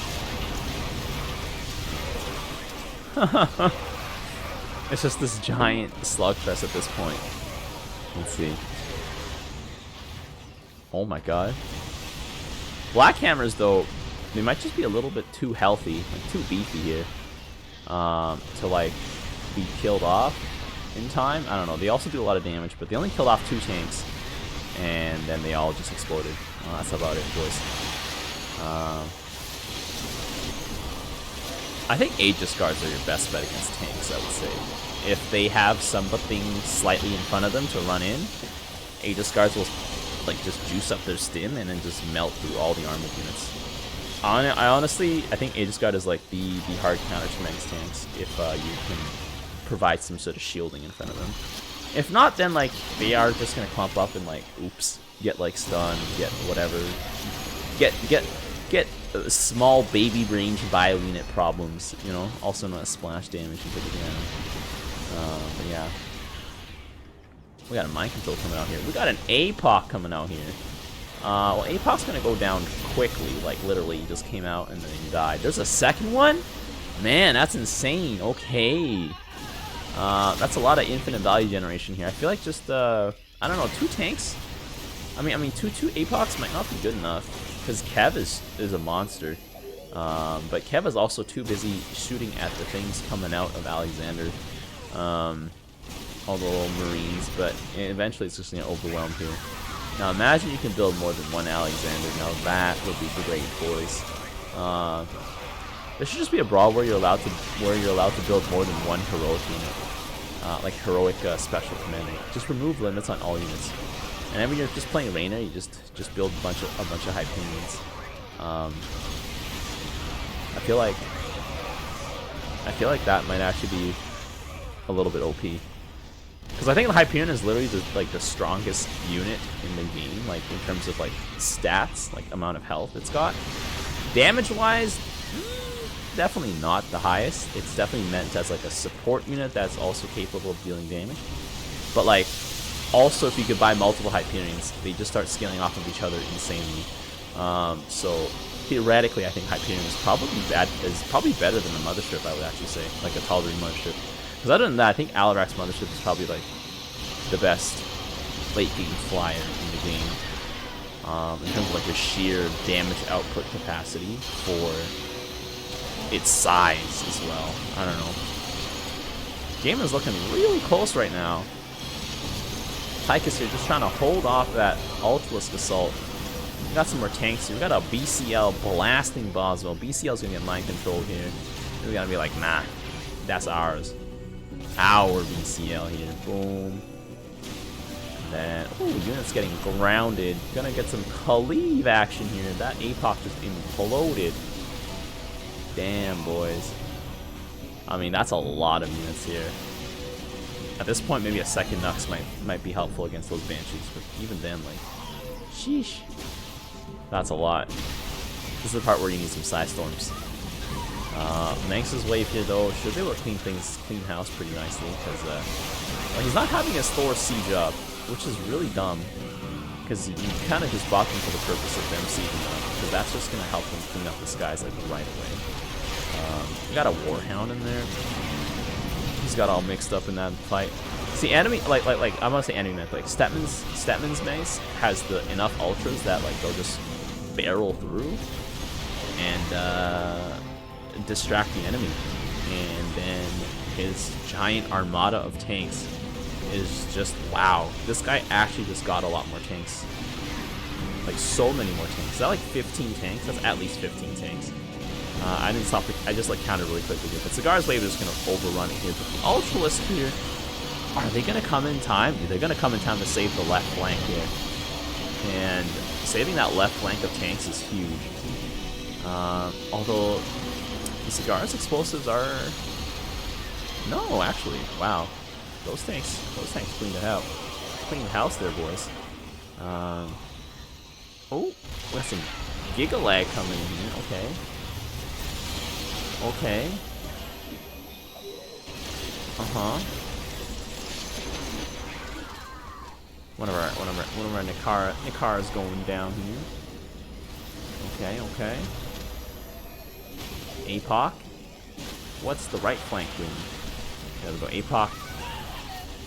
it's just this giant slugfest at this point. Let's see. Oh my god. Black Hammers, though, they might just be a little bit too healthy, like too beefy here, to like be killed off in time. I don't know. They also do a lot of damage, but they only killed off 2 tanks, and then they all just exploded. Well, that's about it, boys. I think Aegis Guards are your best bet against tanks, I would say. If they have something slightly in front of them to run in, Aegis Guards will like just juice up their stim and then just melt through all the armored units. I honestly think Aegis Guard is like the hard counter to Manx tanks if you can provide some sort of shielding in front of them. If not, then like they are just gonna clump up and like oops, get like stunned, get whatever, get small baby range bio unit problems, you know, also known as splash damage and but yeah. We got a mind control coming out here. We got an APOC coming out here. Well, APOC's gonna go down quickly, like literally he just came out and then he died. There's a second one? Man, that's insane. Okay. That's a lot of infinite value generation here. I feel like just, I don't know, 2 tanks? I mean, two APOCs might not be good enough, because Kev is a monster. But Kev is also too busy shooting at the things coming out of Alexander. All the little Marines, but eventually it's just going to overwhelm here. Now imagine you can build more than one Alexander. Now that would be great, boys. There should just be a brawl where you're allowed to build more than one heroic unit, like heroic special commander. Just remove limits on all units, and then when you're just playing Reina, you just build a bunch of Hyperions. I feel like that might actually be a little bit OP. Because I think the Hyperion is literally the strongest unit in the game, like in terms of like stats, like amount of health it's got. Damage-wise, definitely not the highest. It's definitely meant as like a support unit that's also capable of dealing damage. But like, also if you could buy multiple Hyperions, they just start scaling off of each other insanely. So theoretically, I think Hyperion is probably better than the Mothership. I would actually say, like a Tal'Darim Mothership. Because other than that, I think Alarak's Mothership is probably like the best late game flyer in the game. In terms of like the sheer damage output capacity for its size as well. I don't know. Game is looking really close right now. Tychus here just trying to hold off that Ultralisk Assault. We got some more tanks here. We got a BCL blasting Boswell. BCL's gonna get mind control here. We're gonna be like, nah, that's ours. Our BCL here. Boom. And then, ooh, unit's getting grounded. Gonna get some Khalif action here. That APOC just imploded. Damn, boys. I mean, that's a lot of units here. At this point, maybe a second Nux might be helpful against those Banshees, but even then, like, sheesh. That's a lot. This is the part where you need some Psy Storms. Manx's wave here, though, should be able to clean house pretty nicely, because well, he's not having his Thor siege up, which is really dumb, because you kind of just bought them for the purpose of them sieging up, because that's just going to help them clean up the skies like right away. We got a Warhound in there. He's got all mixed up in that fight. See, enemy, like I'm gonna say enemy, like Stetman's mace has enough ultras that like they'll just barrel through and distract the enemy, and then his giant armada of tanks is just wow. This guy actually just got a lot more tanks, like so many more tanks. Is that like 15 tanks? That's at least 15 tanks. I didn't stop. I just like counted really quickly here. But Cigar's wave is gonna overrun it here. But the Ultralisk here, are they gonna come in time? They're gonna come in time to save the left flank here, and saving that left flank of tanks is huge. Although the Cigar's explosives are no, actually, wow, those tanks cleaned the house there, boys. Oh, with some Giga Lag coming in here. Okay. Okay. One of our Nikara's going down here. Okay. APOC. What's the right flank doing? There we go. APOC.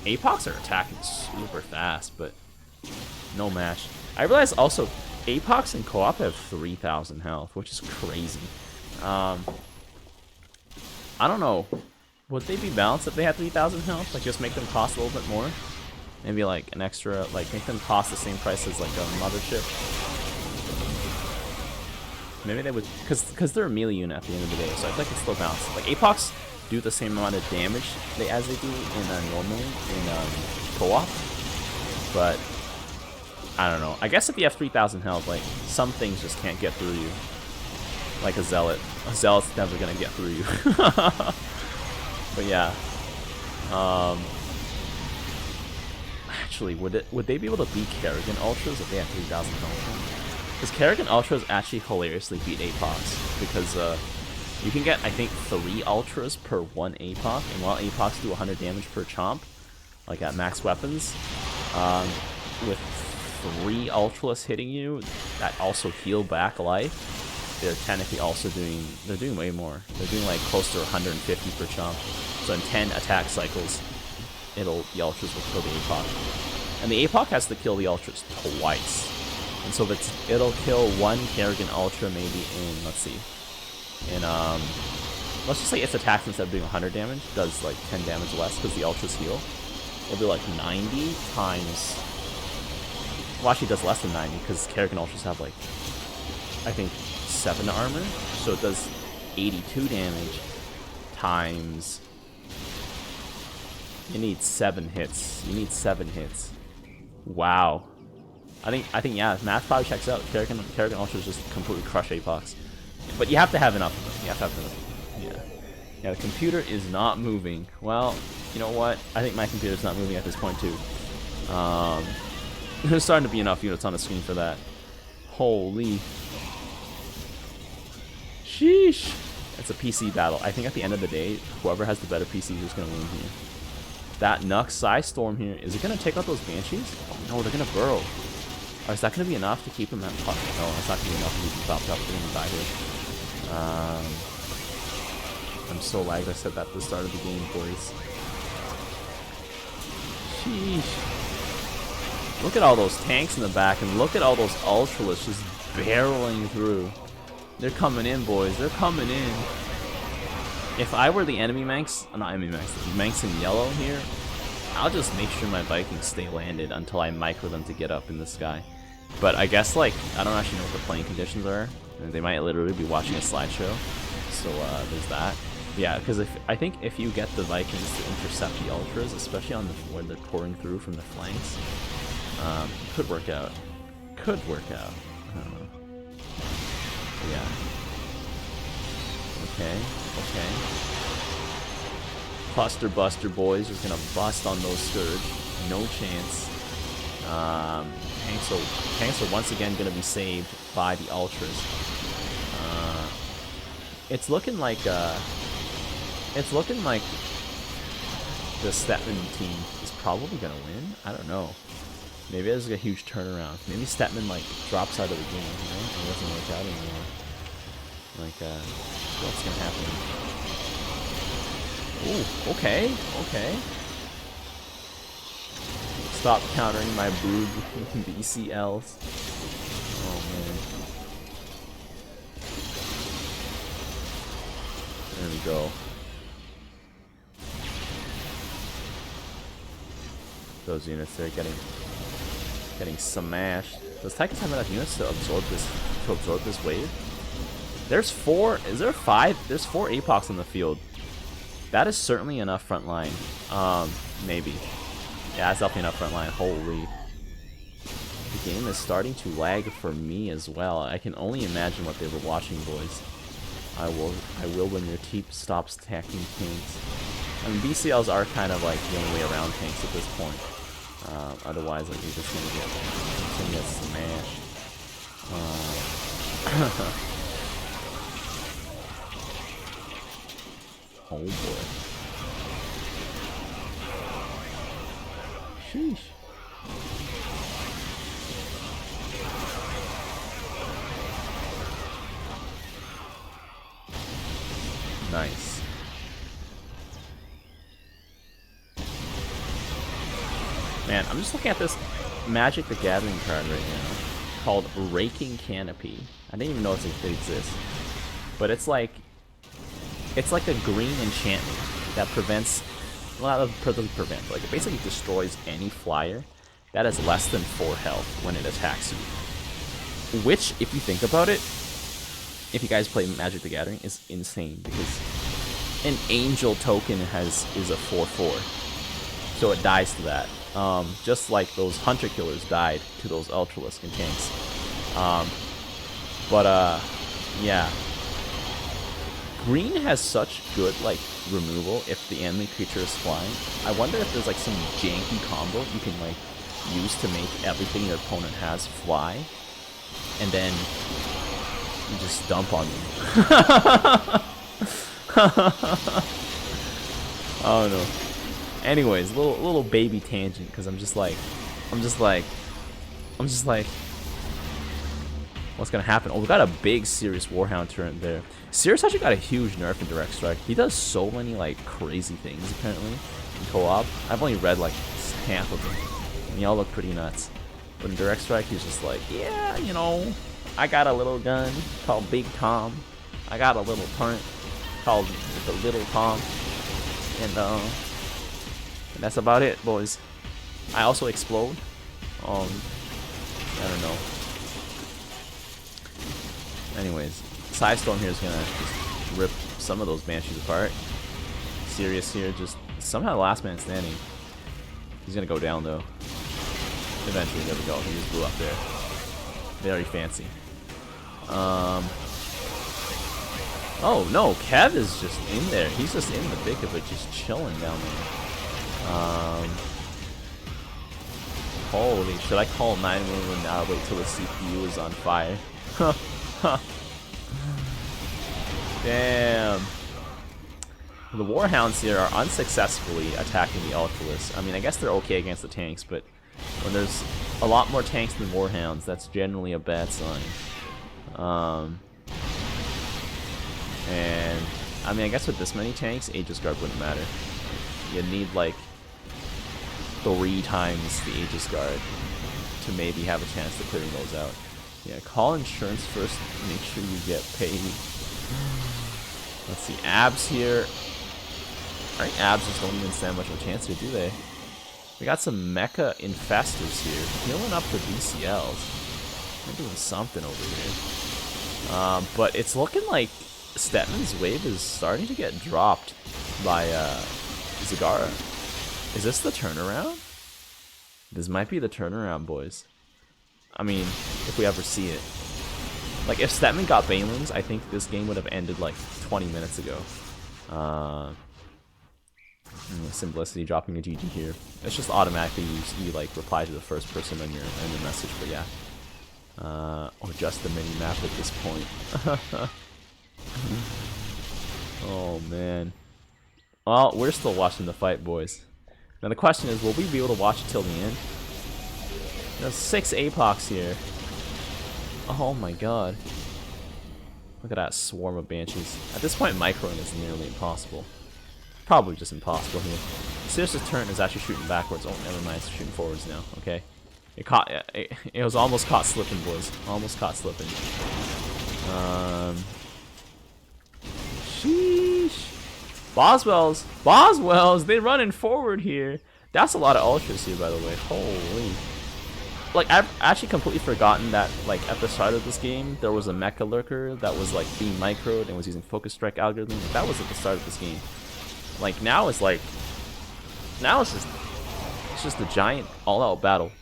APOCs are attacking super fast, but no match. I realize also APOCs in co-op have 3,000 health, which is crazy. I don't know. Would they be balanced if they had 3,000 health? Like, just make them cost a little bit more? Maybe, like, an extra... Like, make them cost the same price as, like, a Mothership? Maybe they would... Because they're a melee unit at the end of the day, so I feel like it's still balanced. Like, APOCs do the same amount of damage as they do in normally in co-op. But, I don't know. I guess if you have 3,000 health, like, some things just can't get through you. Like a Zealot. A Zealot's never gonna get through you. But yeah. Actually, would they be able to beat Kerrigan Ultras if they had 3,000 health? Because Kerrigan Ultras actually hilariously beat APOCS, because you can get, I think, 3 Ultras per 1 APOC, and while APOCs do 100 damage per chomp, like at max weapons, with 3 Ultras hitting you that also heal back life, they're technically also doing, they're doing way more. They're doing like close to 150 per chomp. So in 10 attack cycles, the Ultras will kill the APOC. And the APOC has to kill the Ultras twice. And so it'll kill 1 Kerrigan Ultra maybe in, let's see, in, let's just say its attacks instead of doing 100 damage, does like 10 damage less because the Ultras heal. It'll be like 90 times, well actually it does less than 90 because Kerrigan Ultras have like, I think 7 armor, so it does 82 damage times, you need 7 hits, wow. I think yeah, math probably checks out. Kerrigan Ultras just completely crush APOCs. But you have to have enough of them. You have to have enough. Yeah, the computer is not moving. Well, you know what? I think my computer's not moving at this point too. There's starting to be enough units on the screen for that. Holy. Sheesh. It's a PC battle. I think at the end of the day, whoever has the better PC is just going to win here. That Nux Psystorm here, is it going to take out those Banshees? Oh no, they're going to burrow. Or is that going to be enough to keep him at top? No, it's not going to be enough to keep him topped up. They're going to die here. I'm so lagged. I said that at the start of the game, boys. Sheesh. Look at all those tanks in the back, and look at all those Ultras just barreling through. They're coming in, boys. They're coming in. If I were the enemy Manx, not enemy Manx, the Manx in yellow here, I'll just make sure my Vikings stay landed until I micro them to get up in the sky. But I guess, like, I don't actually know what the playing conditions are. They might literally be watching a slideshow. So there's that. Yeah, because I think if you get the Vikings to intercept the Ultras, especially on when they're pouring through from the flanks, could work out. Could work out. I don't know. Yeah. Okay. Cluster Buster boys is gonna bust on those Scourge. No chance. Tanks are once again gonna be saved by the Ultras. It's looking like the Stetman team is probably gonna win. I don't know. Maybe there's a huge turnaround. Maybe Stetman like drops out of the game, you know, and doesn't work out anymore. Like, what's gonna happen? Ooh, okay. Stop countering my brood BCLs. Oh man. There we go. Those units there getting smashed. Does Tychus have enough units to absorb this wave? There's 4. Is there 5? There's 4 APOCs on the field. That is certainly enough front line. Maybe. Yeah, that's definitely enough front line. Holy. The game is starting to lag for me as well. I can only imagine what they were watching, boys. I will when your team stops attacking tanks. I mean, BCLs are kind of like the only way around tanks at this point. Otherwise, like, you're just gonna get smashed. Oh boy. Sheesh. Nice. Man, I'm just looking at this Magic the Gathering card right now called Raking Canopy. I didn't even know it exists. But it's like a green enchantment that prevents, well, not doesn't prevent, like it basically destroys any flyer that has less than 4 health when it attacks you. Which, if you think about it, if you guys play Magic the Gathering, is insane because an angel token is a 4/4, so it dies to that. Just like those hunter killers died to those Ultralisk and tanks. Yeah. Green has such good, like, removal if the enemy creature is flying. I wonder if there's, like, some janky combo you can, like, use to make everything your opponent has fly. and then you just dump on me. Oh no. Anyways, little baby tangent, because I'm just like, what's gonna happen? Oh, we got a big Sirius Warhound turret there. Sirius actually got a huge nerf in Direct Strike. He does so many like crazy things apparently in co-op. I've only read like half of them, and they all look pretty nuts. But in Direct Strike, he's just like, yeah, you know, I got a little gun called Big Tom. I got a little turret called the Little Tom, and that's about it, boys. I also explode. I don't know. Anyways, Psystorm here is gonna just rip some of those Banshees apart. Sirius here, just somehow last man standing. He's gonna go down though. Eventually, there we go. He just blew up there. Very fancy. Oh no, Kev is just in there. He's just in the thick of it, just chilling down there. Holy, should I call 911 now? Wait till the CPU is on fire. Damn. The Warhounds here are unsuccessfully attacking the Ultralists. I mean, I guess they're okay against the tanks, but when there's a lot more tanks than Warhounds, that's generally a bad sign. And I mean, I guess with this many tanks, Aegis Guard wouldn't matter. You need like 3 times the Aegis Guard to maybe have a chance to clearing those out. Yeah, call insurance first. Make sure you get paid. Let's see, abs here. Right, abs just don't even stand much of a chance here, do they? We got some mecha infestors here, healing up the BCLs. They're doing something over here. But it's looking like Stetman's wave is starting to get dropped by Zagara. Is this the turnaround? This might be the turnaround, boys. I mean, if we ever see it. Like, if Stetman got Banelings, I think this game would have ended like 20 minutes ago. Simplicity dropping a GG here. It's just automatically you like reply to the first person on your message, but yeah. Or just the mini map at this point. Oh man. Well, we're still watching the fight, boys. Now the question is, will we be able to watch it till the end? There's 6 APOCS here. Oh my god. Look at that swarm of Banshees. At this point, microing is nearly impossible. Probably just impossible here. Sirius's turn is actually shooting backwards. Oh, never mind. It's shooting forwards now. Okay. It was almost caught slipping, boys. Almost caught slipping. Sheesh. Boswells, they running forward here. That's a lot of ultras here, by the way. Holy. Like, I've actually completely forgotten that, like, at the start of this game, there was a mecha lurker that was, like, being microed and was using focus strike algorithm. That was at the start of this game. Like, now it's like, it's just a giant all-out battle.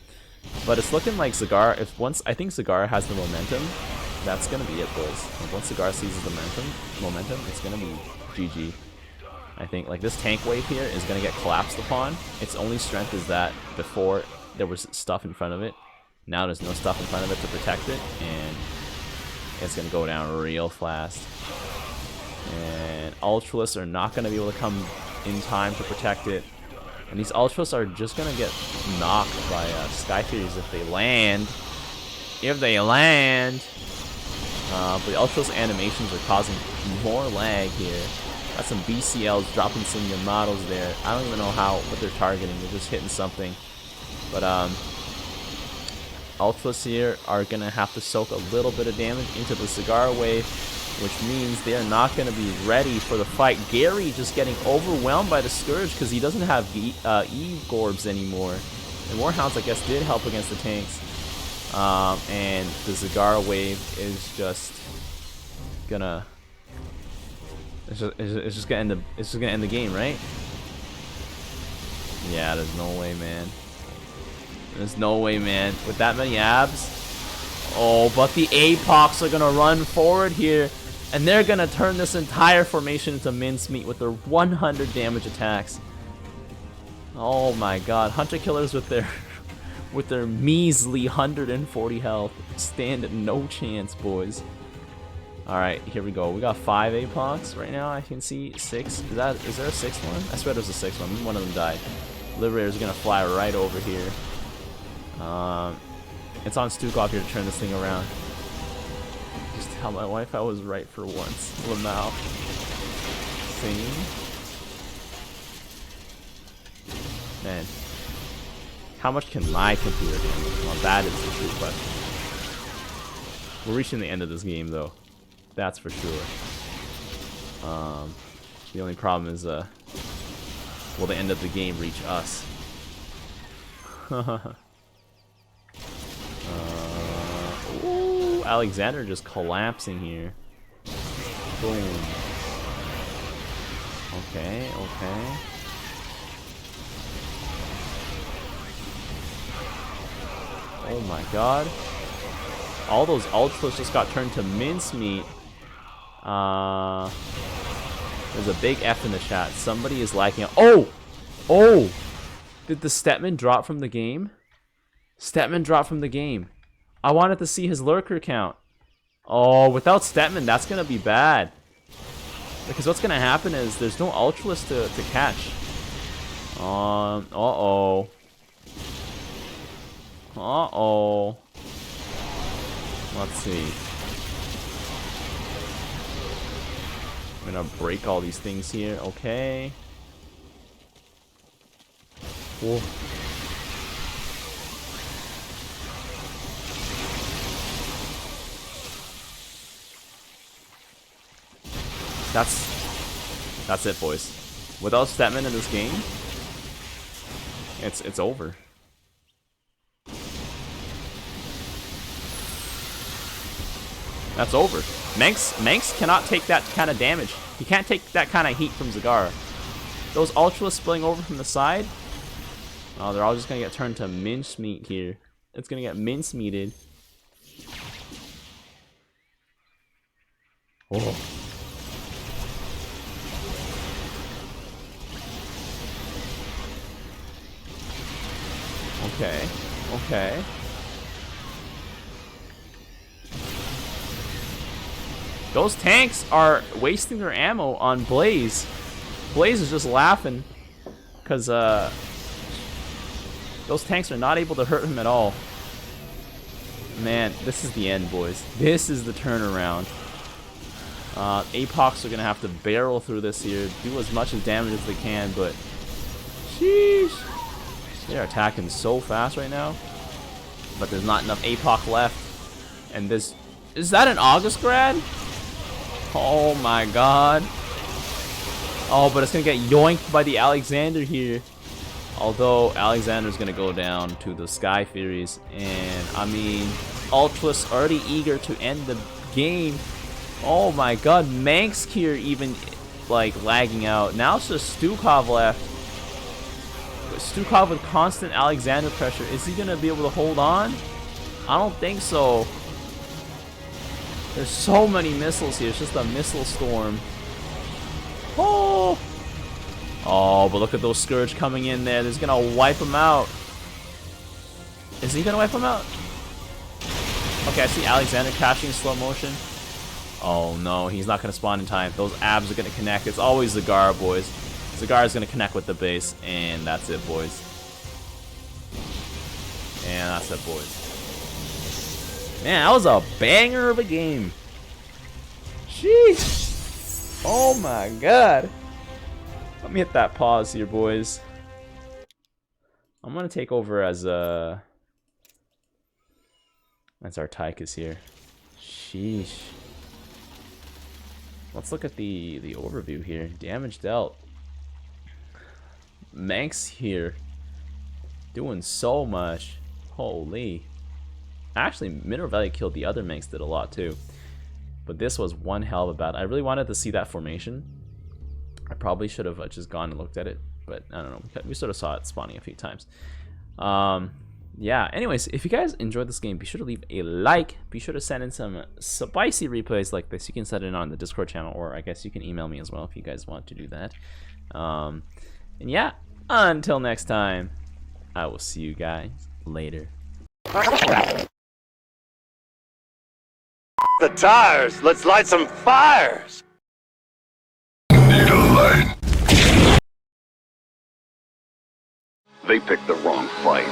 But it's looking like Zagara, I think Zagara has the momentum, that's gonna be it, boys. Like, once Zagara seizes the momentum, it's gonna be GG. I think, like, this tank wave here is gonna get collapsed upon. Its only strength is that before there was stuff in front of it. Now there's no stuff in front of it to protect it, and it's gonna go down real fast. And Ultralists are not gonna be able to come in time to protect it. And these Ultras are just gonna get knocked by Sky Furies if they land. But the Ultras animations are causing more lag here. Got some BCLs dropping some Yamatos there. I don't even know what they're targeting. They're just hitting something. But Ultras here are gonna have to soak a little bit of damage into the Zagara wave, which means they are not going to be ready for the fight. Gary just getting overwhelmed by the Scourge because he doesn't have Eve Gorbs anymore. And Warhounds, I guess, did help against the tanks. And the Zagara wave is just gonna... It's just gonna end the game, right? Yeah, there's no way, man. There's no way, man. With that many abs... Oh, but the APOCS are gonna run forward here, and they're gonna turn this entire formation into mincemeat with their 100 damage attacks. Oh my god, Hunter Killers with their with their measly 140 health. Stand no chance, boys. Alright, here we go. We got 5 APOCs right now. I can see 6. Is there a 6th one? I swear there's a 6th one. One of them died. Liberator's gonna fly right over here. It's on Stukov here to turn this thing around. Just tell my wife I was right for once. Lamau. Same. Man. How much can my computer handle? Well, that is the true question. We're reaching the end of this game, though. That's for sure. The only problem is, will the end of the game reach us? Ooh, Alexander just collapsing here. Boom. Okay, okay. Oh my god. All those ultras just got turned to mincemeat. There's a big F in the chat. Somebody is lagging out. Oh! Oh! Did the Stetman drop from the game? Stetman dropped from the game. I wanted to see his lurker count. Oh, without Stetman, that's going to be bad. Because what's going to happen is there's no ultras to catch. Uh-oh. Uh-oh. Let's see. I'm gonna break all these things here. Okay. Whoa. That's it, boys. Without Stetman in this game, it's over. That's over. Manx cannot take that kind of damage. He can't take that kind of heat from Zagara. Those ultras spilling over from the side, oh, they're all just gonna get turned to mincemeat here. It's gonna get mincemeated. Oh. Okay. Okay. Those tanks are wasting their ammo on Blaze. Blaze is just laughing because those tanks are not able to hurt him at all. Man, this is the end, boys. This is the turnaround. APOCs are going to have to barrel through this here, do as much as damage as they can, but sheesh. They're attacking so fast right now, but there's not enough APOC left. And this, is that an August grad? Oh my god. Oh, but it's gonna get yoinked by the Alexander here. Although Alexander's gonna go down to the Sky Furies. And I mean, Ultras already eager to end the game. Oh my god, Manx here even like lagging out. Now it's just Stukov left. But Stukov with constant Alexander pressure. Is he gonna be able to hold on? I don't think so. There's so many missiles here. It's just a missile storm. Oh! Oh, but look at those Scourge coming in there. There's gonna wipe him out. Is he gonna wipe him out? Okay, I see Alexander crashing in slow motion. Oh no, he's not gonna spawn in time. Those abs are gonna connect. It's always Zagara, boys. Zagara's gonna connect with the base, and that's it, boys. And that's it, boys. Man, that was a banger of a game. Jeez. Oh my god. Let me hit that pause here, boys. I'm gonna take over as Artychus here. Sheesh. Let's look at the overview here. Damage dealt. Manx here. Doing so much. Holy. Actually, Mineral Valley killed the other Manx, did a lot too. But this was one hell of a battle. I really wanted to see that formation. I probably should have just gone and looked at it. But I don't know. We sort of saw it spawning a few times. Yeah, anyways, if you guys enjoyed this game, be sure to leave a like. Be sure to send in some spicy replays like this. You can send it on the Discord channel, or I guess you can email me as well if you guys want to do that. And yeah, until next time, I will see you guys later. The tires! Let's light some fires! Need a light. They picked the wrong fight.